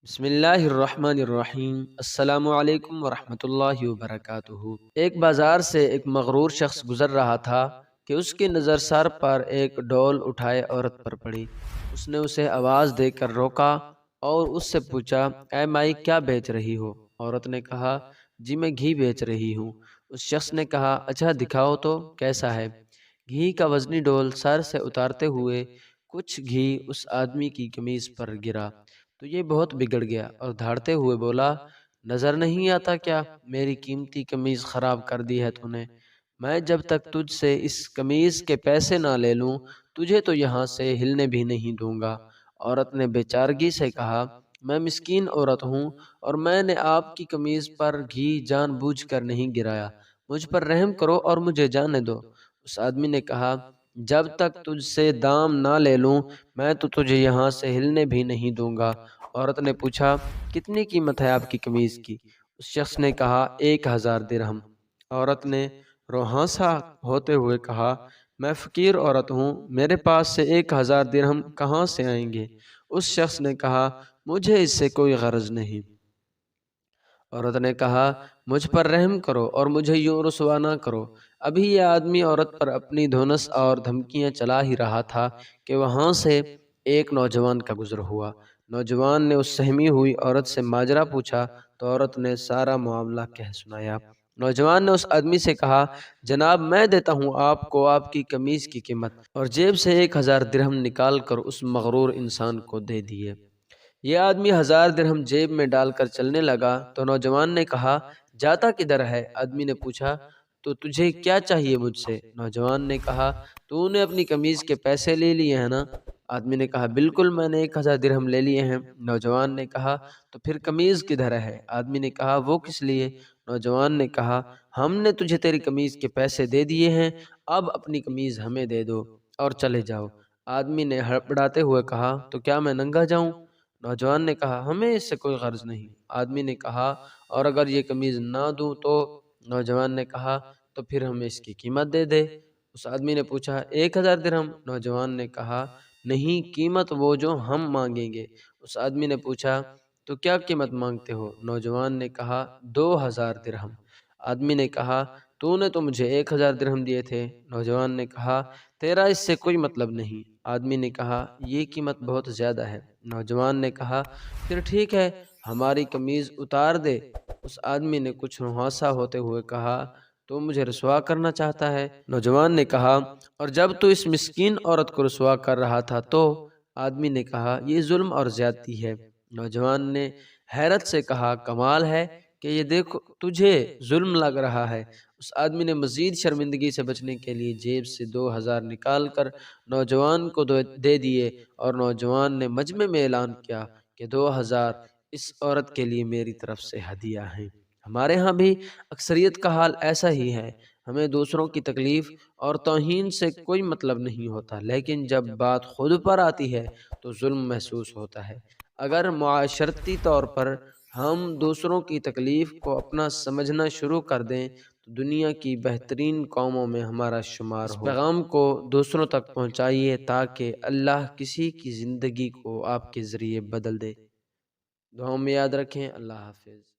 بسم اللہ الرحمن الرحیم۔ السلام علیکم ورحمۃ اللہ وبرکاتہ۔ ایک بازار سے ایک مغرور شخص گزر رہا تھا کہ اس کی نظر سر پر ایک ڈول اٹھائے عورت پر پڑی۔ اس نے اسے آواز دے کر روکا اور اس سے پوچھا، اے مائی، کیا بیچ رہی ہو؟ عورت نے کہا، جی میں گھی بیچ رہی ہوں۔ اس شخص نے کہا، اچھا دکھاؤ تو کیسا ہے؟ گھی کا وزنی ڈول سر سے اتارتے ہوئے کچھ گھی اس آدمی کی قمیض پر گرا تو یہ بہت بگڑ گیا اور دھاڑتے ہوئے بولا، نظر نہیں آتا کیا میری قیمتی قمیض خراب کر دی ہے تو نے؟ میں جب تک تجھ سے اس قمیض کے پیسے نہ لے لوں تجھے تو یہاں سے ہلنے بھی نہیں دوں گا۔ عورت نے بے چارگی سے کہا، میں مسکین عورت ہوں اور میں نے آپ کی قمیض پر گھی جان بوجھ کر نہیں گرایا، مجھ پر رحم کرو اور مجھے جانے دو۔ اس آدمی نے کہا، جب تک تجھ سے دام نہ لے لوں میں تو تجھے یہاں سے ہلنے بھی نہیں دوں گا۔ عورت نے پوچھا، کتنی قیمت ہے آپ کی قمیض کی؟ اس شخص نے کہا، 1000 درہم۔ عورت نے روہاسا ہوتے ہوئے کہا، میں فقیر عورت ہوں، میرے پاس سے 1000 درہم کہاں سے آئیں گے؟ اس شخص نے کہا، مجھے اس سے کوئی غرض نہیں۔ عورت نے کہا، مجھ پر رحم کرو اور مجھے یوں رسوا نہ کرو۔ ابھی یہ آدمی عورت پر اپنی دھونس اور دھمکیاں چلا ہی رہا تھا کہ وہاں سے ایک نوجوان کا گزر ہوا۔ نوجوان نے اس سہمی ہوئی عورت سے ماجرا پوچھا تو عورت نے سارا معاملہ کہہ سنایا۔ نوجوان نے اس آدمی سے کہا، جناب میں دیتا ہوں آپ کو آپ کی قمیض کی قیمت، اور جیب سے 1000 درہم نکال کر اس مغرور انسان کو دے دیے۔ یہ آدمی 1000 درہم جیب میں ڈال کر چلنے لگا تو نوجوان نے کہا، جاتا کدھر ہے؟ آدمی نے پوچھا، تو تجھے کیا چاہیے مجھ سے؟ نوجوان نے کہا، تو نے اپنی قمیض کے پیسے لے لیے ہیں نا؟ آدمی نے کہا، بالکل میں نے 1000 درہم لے لیے ہیں۔ نوجوان نے کہا، تو پھر قمیض کدھر ہے؟ آدمی نے کہا، وہ کس لیے؟ نوجوان نے کہا، ہم نے تجھے تیری قمیض کے پیسے دے دیے ہیں، اب اپنی قمیض ہمیں دے دو اور چلے جاؤ۔ آدمی نے ہڑبڑاتے ہوئے کہا، تو کیا میں ننگا جاؤں؟ نوجوان نے کہا، ہمیں اس سے کوئی غرض نہیں۔ آدمی نے کہا، اور اگر یہ قمیض نہ دوں تو؟ نوجوان نے کہا، تو پھر ہمیں اس کی قیمت دے دے۔ اس آدمی نے پوچھا، 1000 درہم؟ نوجوان نے کہا، نہیں، قیمت وہ جو ہم مانگیں گے۔ اس آدمی نے پوچھا، تو کیا قیمت مانگتے ہو؟ نوجوان نے کہا، 2000 درہم۔ آدمی نے کہا، تو نے تو مجھے 1000 درہم دیے تھے۔ نوجوان نے کہا، تیرا اس سے کوئی مطلب نہیں۔ آدمی نے کہا، یہ قیمت بہت زیادہ ہے۔ نوجوان نے کہا، پھر ٹھیک ہے، ہماری قمیض اتار دے۔ اس آدمی نے کچھ ہنسا ہوتے ہوئے کہا، تو مجھے رسوا کرنا چاہتا ہے؟ نوجوان نے کہا، اور جب تو اس مسکین عورت کو رسوا کر رہا تھا تو؟ آدمی نے کہا، یہ ظلم اور زیادتی ہے۔ نوجوان نے حیرت سے کہا، کمال ہے کہ یہ دیکھ تجھے ظلم لگ رہا ہے۔ اس آدمی نے مزید شرمندگی سے بچنے کے لیے جیب سے 2000 نکال کر نوجوان کو دے دیے اور نوجوان نے مجمع میں اعلان کیا کہ 2000 اس عورت کے لیے میری طرف سے ہدیہ ہیں۔ ہمارے ہاں بھی اکثریت کا حال ایسا ہی ہے، ہمیں دوسروں کی تکلیف اور توہین سے کوئی مطلب نہیں ہوتا، لیکن جب بات خود پر آتی ہے تو ظلم محسوس ہوتا ہے۔ اگر معاشرتی طور پر ہم دوسروں کی تکلیف کو اپنا سمجھنا شروع کر دیں تو دنیا کی بہترین قوموں میں ہمارا شمار ہو۔ اس پیغام کو دوسروں تک پہنچائیے تاکہ اللہ کسی کی زندگی کو آپ کے ذریعے بدل دے۔ دعاؤں میں یاد رکھیں۔ اللہ حافظ۔